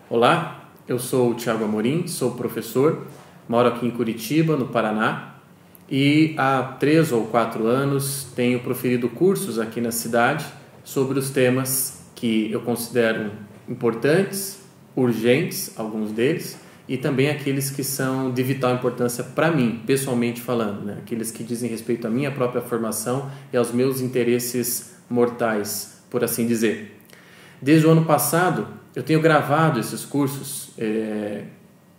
Olá, eu sou o Thiago Amorim, sou professor, moro aqui em Curitiba, no Paraná, e há 3 ou 4 anos tenho proferido cursos aqui na cidade sobre os temas que eu considero importantes, urgentes, alguns deles, e também aqueles que são de vital importância para mim, pessoalmente falando, né? Aqueles que dizem respeito à minha própria formação e aos meus interesses mortais, por assim dizer. Desde o ano passado, eu tenho gravado esses cursos,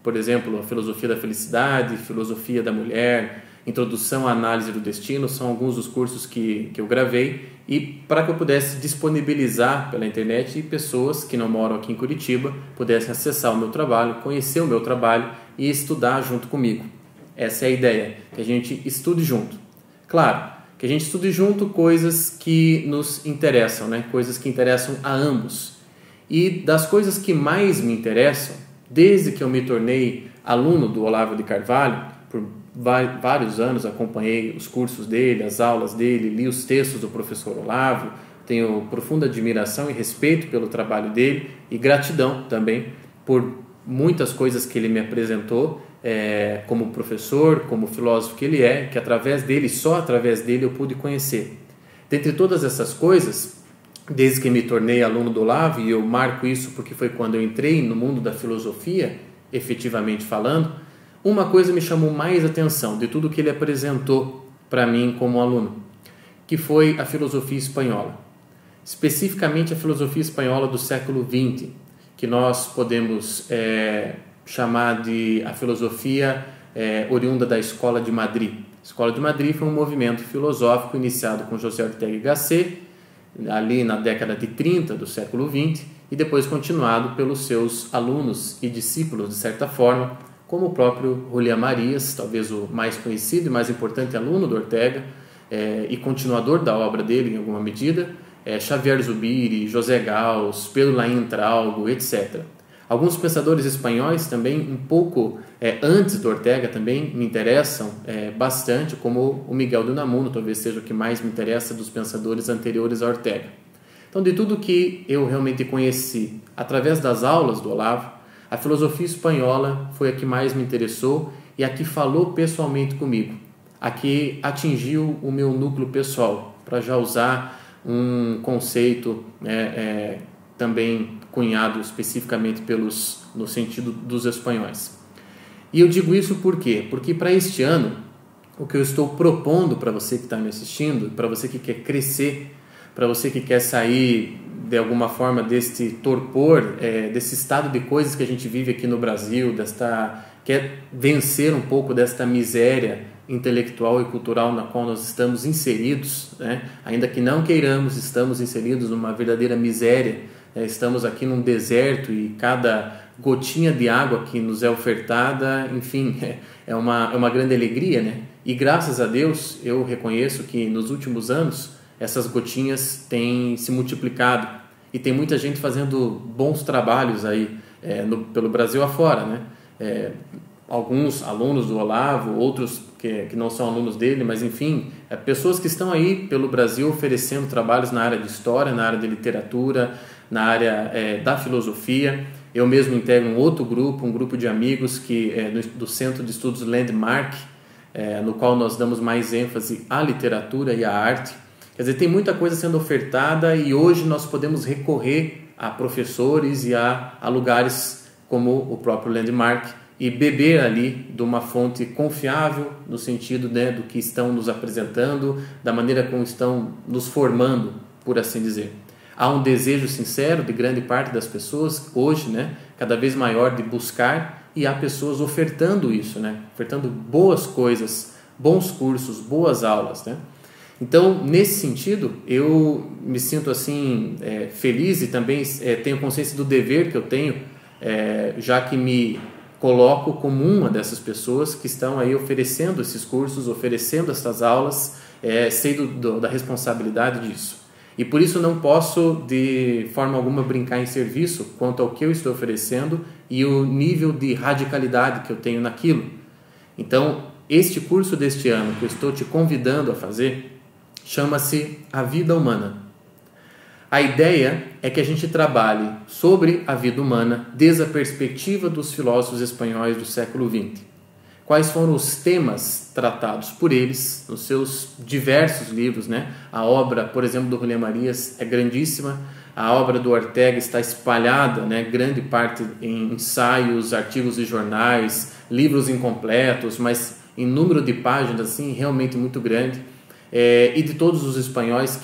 por exemplo, a Filosofia da Felicidade, Filosofia da Mulher, Introdução à Análise do Destino, são alguns dos cursos que eu gravei e para que eu pudesse disponibilizar pela internet e pessoas que não moram aqui em Curitiba pudessem acessar o meu trabalho, conhecer o meu trabalho e estudar junto comigo. Essa é a ideia, que a gente estude junto. Claro, que a gente estude junto coisas que nos interessam, né? Coisas que interessam a ambos. E das coisas que mais me interessam, desde que eu me tornei aluno do Olavo de Carvalho, por vários anos acompanhei os cursos dele, as aulas dele, li os textos do professor Olavo, tenho profunda admiração e respeito pelo trabalho dele e gratidão também por muitas coisas que ele me apresentou como professor, como filósofo que ele é, que através dele, só através dele eu pude conhecer. Dentre todas essas coisas, desde que me tornei aluno do Olavo, e eu marco isso porque foi quando eu entrei no mundo da filosofia, efetivamente falando, uma coisa me chamou mais atenção de tudo que ele apresentou para mim como aluno, que foi a filosofia espanhola. Especificamente a filosofia espanhola do século XX, que nós podemos chamar de a filosofia oriunda da Escola de Madrid. A Escola de Madrid foi um movimento filosófico iniciado com José Ortega y Gasset, ali na década de 30 do século XX, e depois continuado pelos seus alunos e discípulos, de certa forma, como o próprio Julián Marías, talvez o mais conhecido e mais importante aluno do Ortega, e continuador da obra dele em alguma medida, Xavier Zubiri, José Gauss, Pedro Laín Traulgo, etc. Alguns pensadores espanhóis também, um pouco antes do Ortega, também me interessam bastante, como o Miguel de Unamuno, talvez seja o que mais me interessa dos pensadores anteriores a Ortega. Então, de tudo que eu realmente conheci através das aulas do Olavo, a filosofia espanhola foi a que mais me interessou e a que falou pessoalmente comigo, a que atingiu o meu núcleo pessoal, para já usar um conceito também cunhado especificamente no sentido dos espanhóis. E eu digo isso por quê? Porque para este ano, o que eu estou propondo para você que está me assistindo, para você que quer crescer, para você que quer sair de alguma forma deste torpor, desse estado de coisas que a gente vive aqui no Brasil, quer vencer um pouco desta miséria intelectual e cultural na qual nós estamos inseridos, né? Ainda que não queiramos, estamos inseridos numa verdadeira miséria, estamos aqui num deserto e cada gotinha de água que nos é ofertada, enfim, é uma grande alegria, né? E graças a Deus eu reconheço que nos últimos anos essas gotinhas têm se multiplicado e tem muita gente fazendo bons trabalhos aí pelo Brasil afora, né? Alguns alunos do Olavo, outros que não são alunos dele, mas enfim, pessoas que estão aí pelo Brasil oferecendo trabalhos na área de história, na área de literatura, na área da filosofia. Eu mesmo integro um outro grupo, um grupo de amigos do Centro de Estudos Landmark, no qual nós damos mais ênfase à literatura e à arte. Quer dizer, tem muita coisa sendo ofertada e hoje nós podemos recorrer a professores e a lugares como o próprio Landmark e beber ali de uma fonte confiável no sentido, né, do que estão nos apresentando, da maneira como estão nos formando, por assim dizer. Há um desejo sincero de grande parte das pessoas hoje, né, cada vez maior, de buscar, e há pessoas ofertando isso, né, ofertando boas coisas, bons cursos, boas aulas, né. Então, nesse sentido, eu me sinto assim feliz e também tenho consciência do dever que eu tenho, já que me coloco como uma dessas pessoas que estão aí oferecendo esses cursos, oferecendo essas aulas, sei da responsabilidade disso. E por isso não posso de forma alguma brincar em serviço quanto ao que eu estou oferecendo e o nível de radicalidade que eu tenho naquilo. Então, este curso deste ano que eu estou te convidando a fazer chama-se A Vida Humana. A ideia é que a gente trabalhe sobre a vida humana desde a perspectiva dos filósofos espanhóis do século XX. Quais foram os temas tratados por eles nos seus diversos livros, né? A obra, por exemplo, do Julián Marías é grandíssima, a obra do Ortega está espalhada, né? Grande parte em ensaios, artigos de jornais, livros incompletos, mas em número de páginas assim, realmente muito grande. E de todos os espanhóis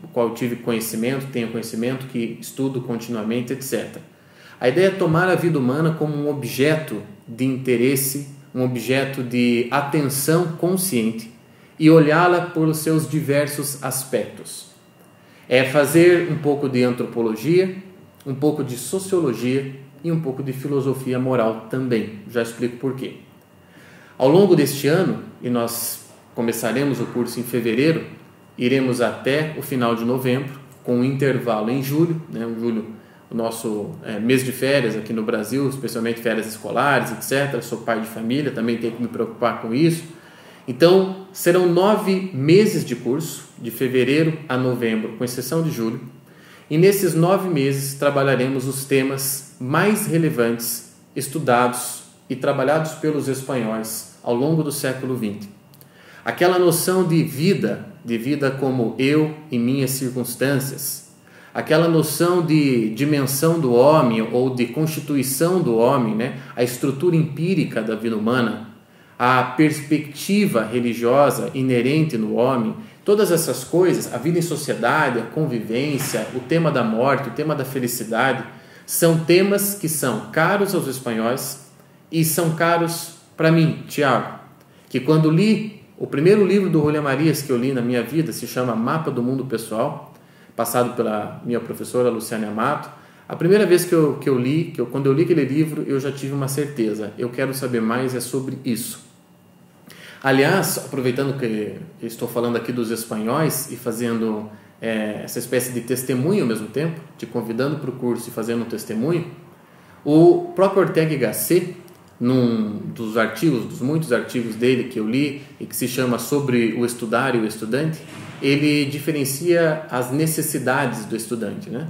o qual eu tive conhecimento, tenho conhecimento, que estudo continuamente, etc. A ideia é tomar a vida humana como um objeto de interesse, um objeto de atenção consciente e olhá-la por seus diversos aspectos. É fazer um pouco de antropologia, um pouco de sociologia e um pouco de filosofia moral também. Já explico por quê. Ao longo deste ano, e nós começaremos o curso em fevereiro, iremos até o final de novembro, com um intervalo em julho, né? O nosso mês de férias aqui no Brasil, especialmente férias escolares, etc. Sou pai de família, também tenho que me preocupar com isso. Então, serão 9 meses de curso, de fevereiro a novembro, com exceção de julho. E nesses 9 meses trabalharemos os temas mais relevantes, estudados e trabalhados pelos espanhóis ao longo do século XX. Aquela noção de vida como eu e minhas circunstâncias, aquela noção de dimensão do homem ou de constituição do homem, né? A estrutura empírica da vida humana, a perspectiva religiosa inerente no homem, todas essas coisas, a vida em sociedade, a convivência, o tema da morte, o tema da felicidade, são temas que são caros aos espanhóis e são caros para mim, Tiago, que quando li o primeiro livro do Julián Marías que eu li na minha vida, se chama Mapa do Mundo Pessoal, passado pela minha professora Luciana Amato. A primeira vez quando eu li aquele livro, eu já tive uma certeza. Eu quero saber mais sobre isso. Aliás, aproveitando que eu estou falando aqui dos espanhóis e fazendo essa espécie de testemunho ao mesmo tempo, te convidando para o curso e fazendo um testemunho, o próprio Ortega y Gasset, num dos muitos artigos dele que eu li e que se chama Sobre o Estudar e o Estudante, ele diferencia as necessidades do estudante, né?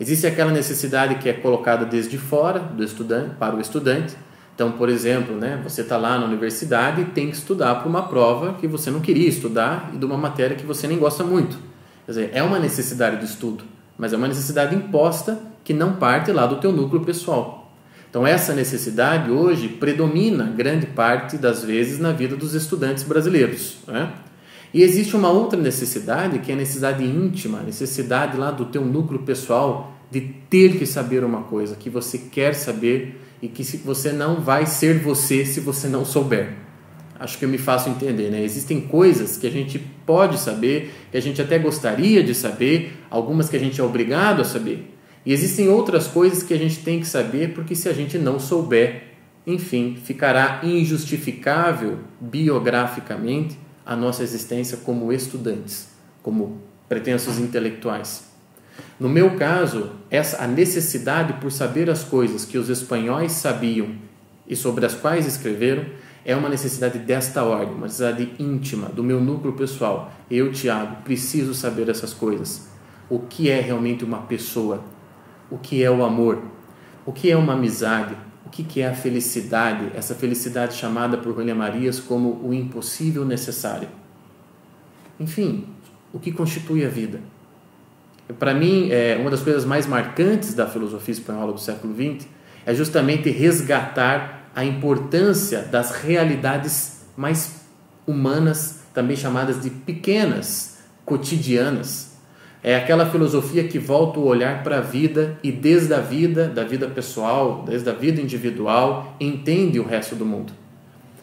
Existe aquela necessidade que é colocada desde fora do estudante para o estudante. Então, por exemplo, né, você está lá na universidade e tem que estudar para uma prova que você não queria estudar e de uma matéria que você nem gosta muito. Quer dizer, é uma necessidade de estudo, mas é uma necessidade imposta que não parte lá do teu núcleo pessoal. Então, essa necessidade hoje predomina grande parte das vezes na vida dos estudantes brasileiros, né? E existe uma outra necessidade, que é a necessidade íntima, a necessidade lá do teu núcleo pessoal de ter que saber uma coisa que você quer saber e que você não vai ser você se você não souber. Acho que eu me faço entender, né? Existem coisas que a gente pode saber, que a gente até gostaria de saber, algumas que a gente é obrigado a saber. E existem outras coisas que a gente tem que saber porque se a gente não souber, enfim, ficará injustificável biograficamente a nossa existência como estudantes, como pretensos intelectuais. No meu caso, a necessidade por saber as coisas que os espanhóis sabiam e sobre as quais escreveram é uma necessidade desta ordem, uma necessidade íntima, do meu núcleo pessoal. Eu, Tiago, preciso saber essas coisas. O que é realmente uma pessoa? O que é o amor? O que é uma amizade? O que é a felicidade? Essa felicidade chamada por Julián Marías como o impossível necessário. Enfim, o que constitui a vida? Para mim, uma das coisas mais marcantes da filosofia espanhola do século XX é justamente resgatar a importância das realidades mais humanas, também chamadas de pequenas, cotidianas. É aquela filosofia que volta o olhar para a vida e desde a vida, da vida pessoal, desde a vida individual, entende o resto do mundo.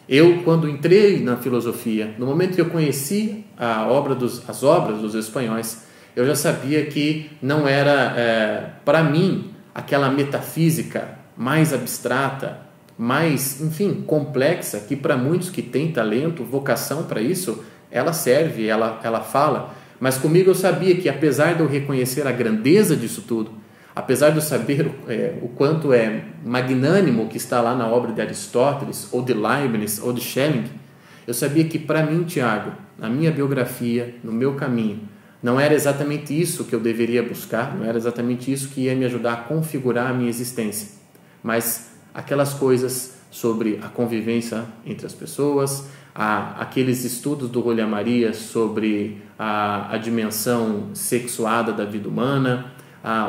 Eu, quando entrei na filosofia, no momento que eu conheci as obras dos espanhóis, eu já sabia que não era, para mim, aquela metafísica mais abstrata, mais, enfim, complexa, que para muitos que têm talento, vocação para isso, ela serve, ela fala. Mas comigo eu sabia que, apesar de eu reconhecer a grandeza disso tudo, apesar de eu saber o quanto é magnânimo o que está lá na obra de Aristóteles, ou de Leibniz, ou de Schelling, eu sabia que para mim, Tiago, na minha biografia, no meu caminho, Não era exatamente isso que eu deveria buscar, não era exatamente isso que ia me ajudar a configurar a minha existência, mas aquelas coisas sobre a convivência entre as pessoas, aqueles estudos do Rolha Maria sobre a dimensão sexuada da vida humana,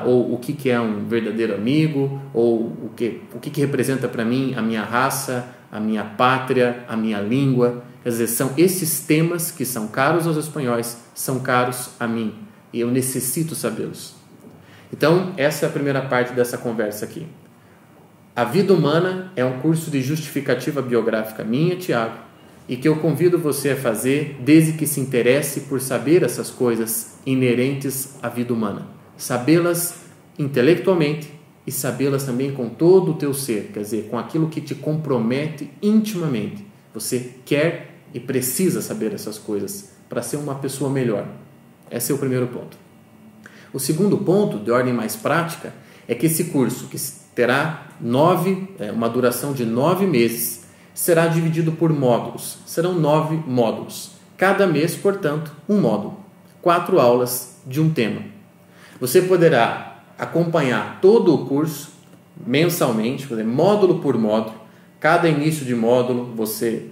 ou o que é um verdadeiro amigo, ou o que representa para mim a minha raça, a minha pátria, a minha língua. Quer dizer, são esses temas que são caros aos espanhóis, são caros a mim, e eu necessito sabê-los. Então, essa é a primeira parte dessa conversa aqui. A Vida Humana é um curso de justificativa biográfica minha, Tiago, e que eu convido você a fazer desde que se interesse por saber essas coisas inerentes à vida humana. Sabê-las intelectualmente e sabê-las também com todo o teu ser, quer dizer, com aquilo que te compromete intimamente. Você quer e precisa saber essas coisas para ser uma pessoa melhor. Esse é o primeiro ponto. O segundo ponto, de ordem mais prática, é que esse curso, que terá uma duração de 9 meses, será dividido por módulos. Serão 9 módulos. Cada mês, portanto, um módulo. 4 aulas de um tema. Você poderá acompanhar todo o curso mensalmente, módulo por módulo. Cada início de módulo você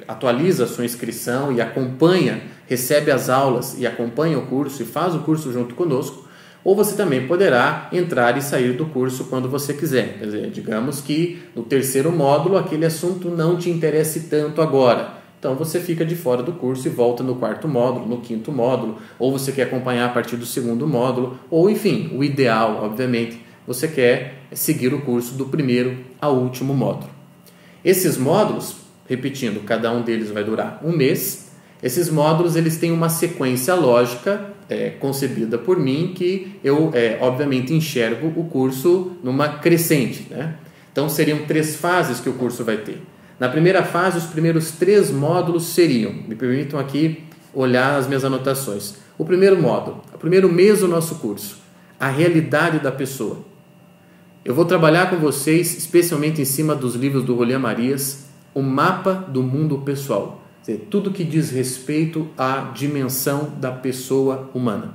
atualiza a sua inscrição e acompanha, recebe as aulas e acompanha o curso e faz o curso junto conosco. Ou você também poderá entrar e sair do curso quando você quiser. Quer dizer, digamos que no terceiro módulo aquele assunto não te interesse tanto agora. Então você fica de fora do curso e volta no 4º módulo, no 5º módulo, ou você quer acompanhar a partir do 2º módulo, ou enfim, o ideal, obviamente, você quer seguir o curso do primeiro ao último módulo. Esses módulos, repetindo, cada um deles vai durar um mês. Esses módulos eles têm uma sequência lógica concebida por mim, que eu obviamente enxergo o curso numa crescente, né? Então seriam 3 fases que o curso vai ter. Na primeira fase, os primeiros 3 módulos seriam, me permitam aqui olhar as minhas anotações. O primeiro módulo, o primeiro mês do nosso curso, a realidade da pessoa. Eu vou trabalhar com vocês, especialmente em cima dos livros do Rolha Marias, o mapa do mundo pessoal. Quer dizer, tudo que diz respeito à dimensão da pessoa humana.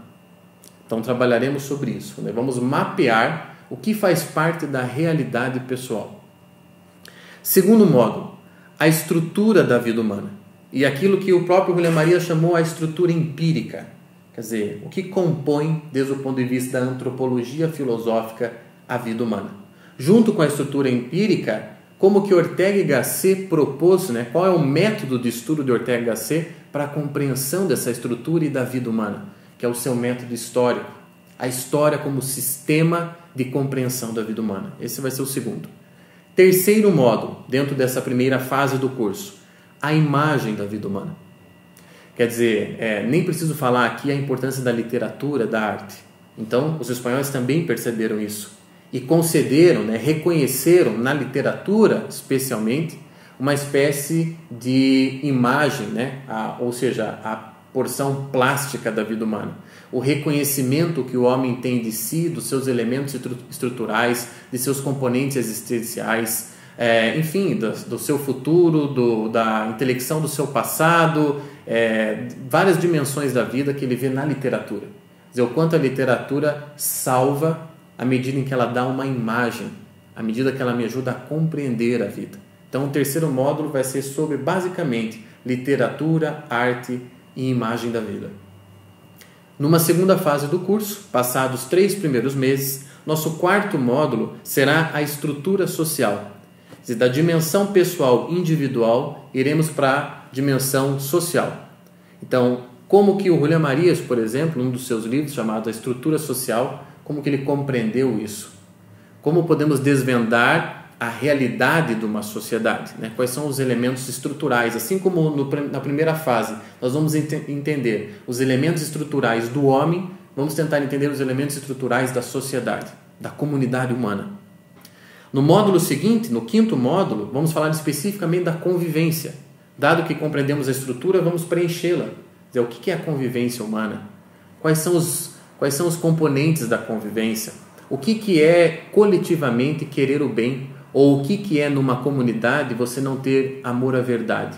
Então trabalharemos sobre isso, né? Vamos mapear o que faz parte da realidade pessoal. Segundo módulo, a estrutura da vida humana. E aquilo que o próprio Rolha Maria chamou a estrutura empírica. Quer dizer, o que compõe, desde o ponto de vista da antropologia filosófica, a vida humana. Junto com a estrutura empírica, como que Ortega y Gasset propôs, né? Qual é o método de estudo de Ortega y Gasset para a compreensão dessa estrutura e da vida humana, que é o seu método histórico. A história como sistema de compreensão da vida humana. Esse vai ser o segundo. Terceiro módulo, dentro dessa primeira fase do curso, a imagem da vida humana. Quer dizer, nem preciso falar aqui a importância da literatura, da arte. Então, os espanhóis também perceberam isso e concederam, né, reconheceram na literatura, especialmente, uma espécie de imagem, né, ou seja, a porção plástica da vida humana. O reconhecimento que o homem tem de si, dos seus elementos estruturais, de seus componentes existenciais, enfim, do seu futuro, da intelecção do seu passado, várias dimensões da vida que ele vê na literatura. Quer dizer, o quanto a literatura salva à medida em que ela dá uma imagem, à medida que ela me ajuda a compreender a vida. Então, o terceiro módulo vai ser sobre, basicamente, literatura, arte e imagem da vida. Numa segunda fase do curso, passados 3 primeiros meses, nosso 4º módulo será a estrutura social. Quer dizer, da dimensão pessoal individual, iremos para a dimensão social. Então, como que o Rolha Marias, por exemplo, num dos seus livros chamado A Estrutura Social, como que ele compreendeu isso? Como podemos desvendar a realidade de uma sociedade, né? Quais são os elementos estruturais? Assim como na primeira fase nós vamos entender os elementos estruturais do homem, vamos tentar entender os elementos estruturais da sociedade, da comunidade humana. No módulo seguinte, no 5º módulo, vamos falar especificamente da convivência. Dado que compreendemos a estrutura, vamos preenchê-la. Dizer, o que é a convivência humana? Quais são os componentes da convivência? O que é coletivamente querer o bem? Ou o que é numa comunidade você não ter amor à verdade?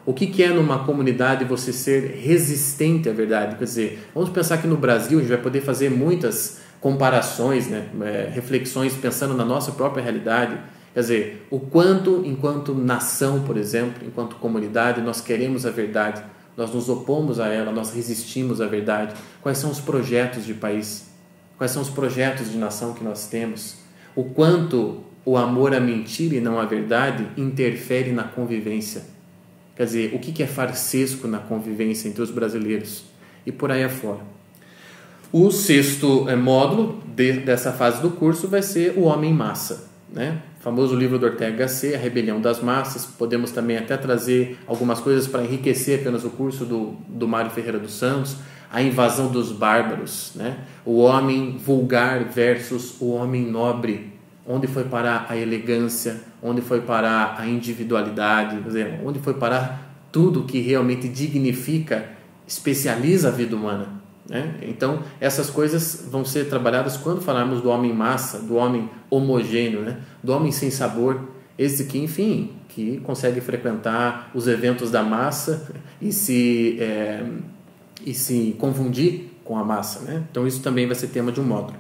O que é numa comunidade você ser resistente à verdade? Quer dizer, vamos pensar que no Brasil a gente vai poder fazer muitas comparações, né? Reflexões pensando na nossa própria realidade. Quer dizer, o quanto, enquanto nação, por exemplo, enquanto comunidade, nós queremos a verdade, nós nos opomos a ela, nós resistimos à verdade. Quais são os projetos de país? Quais são os projetos de nação que nós temos? O quanto o amor à mentira e não à verdade interfere na convivência? Quer dizer, o que é farsesco na convivência entre os brasileiros? E por aí afora. O sexto módulo dessa fase do curso vai ser o Homem Massa, né? O famoso livro do Ortega Gasset, A Rebelião das Massas. Podemos também até trazer algumas coisas para enriquecer apenas o curso do Mário Ferreira dos Santos. A invasão dos bárbaros, né? O homem vulgar versus o homem nobre. Onde foi parar a elegância? Onde foi parar a individualidade? Quer dizer, onde foi parar tudo que realmente dignifica, especializa a vida humana, né? Então, essas coisas vão ser trabalhadas quando falarmos do homem massa, do homem homogêneo, né? Do homem sem sabor, esse que, enfim, que consegue frequentar os eventos da massa e se confundir com a massa, né? Então, isso também vai ser tema de um módulo.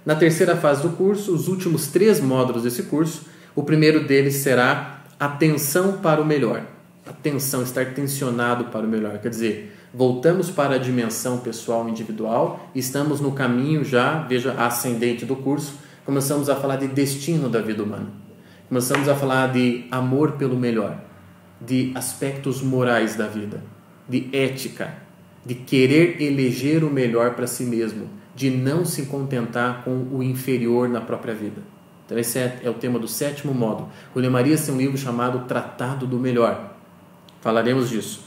Na terceira fase do curso, os últimos 3 módulos desse curso, o primeiro deles será atenção para o melhor. Atenção, estar tensionado para o melhor. Quer dizer, voltamos para a dimensão pessoal individual e estamos no caminho já, veja, ascendente do curso, começamos a falar de destino da vida humana. Começamos a falar de amor pelo melhor, de aspectos morais da vida, de ética, de querer eleger o melhor para si mesmo, de não se contentar com o inferior na própria vida. Então esse é o tema do 7º módulo. William Marias tem um livro chamado Tratado do Melhor. Falaremos disso.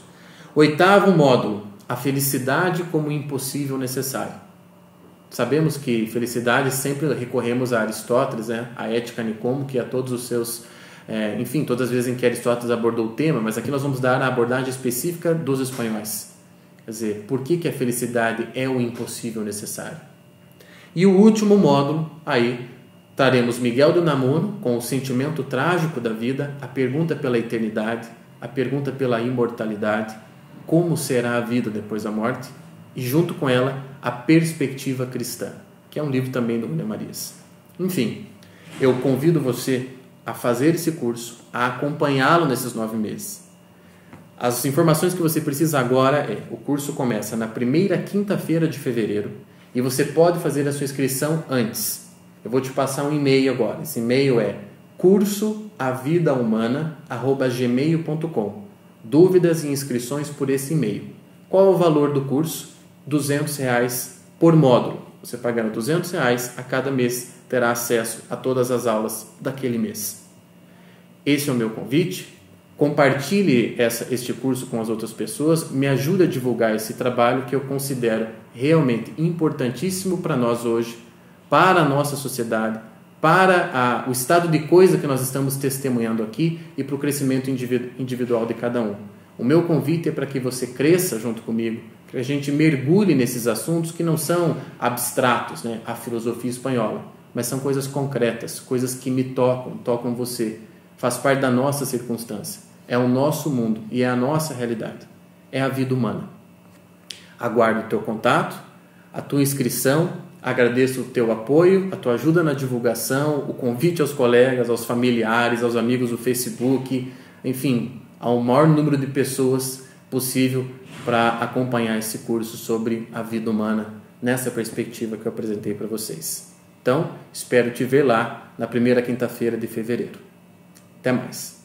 8º módulo, a felicidade como impossível necessário. Sabemos que felicidade, sempre recorremos a Aristóteles, né? A Ética Nicomo, que a todos os seus... enfim, todas as vezes em que Aristóteles abordou o tema, mas aqui nós vamos dar a abordagem específica dos espanhóis. Quer dizer, por que a felicidade é o impossível necessário? E o último módulo, aí, traremos Miguel de Unamuno, com o sentimento trágico da vida, a pergunta pela eternidade, a pergunta pela imortalidade, como será a vida depois da morte, e junto com ela, a perspectiva cristã, que é um livro também do William Marias. Enfim, eu convido você a fazer esse curso, a acompanhá-lo nesses 9 meses. As informações que você precisa agora o curso começa na primeira quinta-feira de fevereiro e você pode fazer a sua inscrição antes. Eu vou te passar um e-mail agora. Esse e-mail é cursoavidahumana@gmail.com. Dúvidas e inscrições por esse e-mail. Qual é o valor do curso? R$200 por módulo. Você pagando R$200 a cada mês terá acesso a todas as aulas daquele mês. Esse é o meu convite. Compartilhe este curso com as outras pessoas, me ajude a divulgar esse trabalho que eu considero realmente importantíssimo para nós hoje, para a nossa sociedade, para o estado de coisa que nós estamos testemunhando aqui e para o crescimento individual de cada um. O meu convite é para que você cresça junto comigo, que a gente mergulhe nesses assuntos que não são abstratos, né, a filosofia espanhola, mas são coisas concretas, coisas que me tocam você, faz parte da nossa circunstância. É o nosso mundo e é a nossa realidade. É a vida humana. Aguardo o teu contato, a tua inscrição, agradeço o teu apoio, a tua ajuda na divulgação, o convite aos colegas, aos familiares, aos amigos do Facebook, enfim, ao maior número de pessoas possível para acompanhar esse curso sobre a vida humana nessa perspectiva que eu apresentei para vocês. Então, espero te ver lá na primeira quinta-feira de fevereiro. Até mais.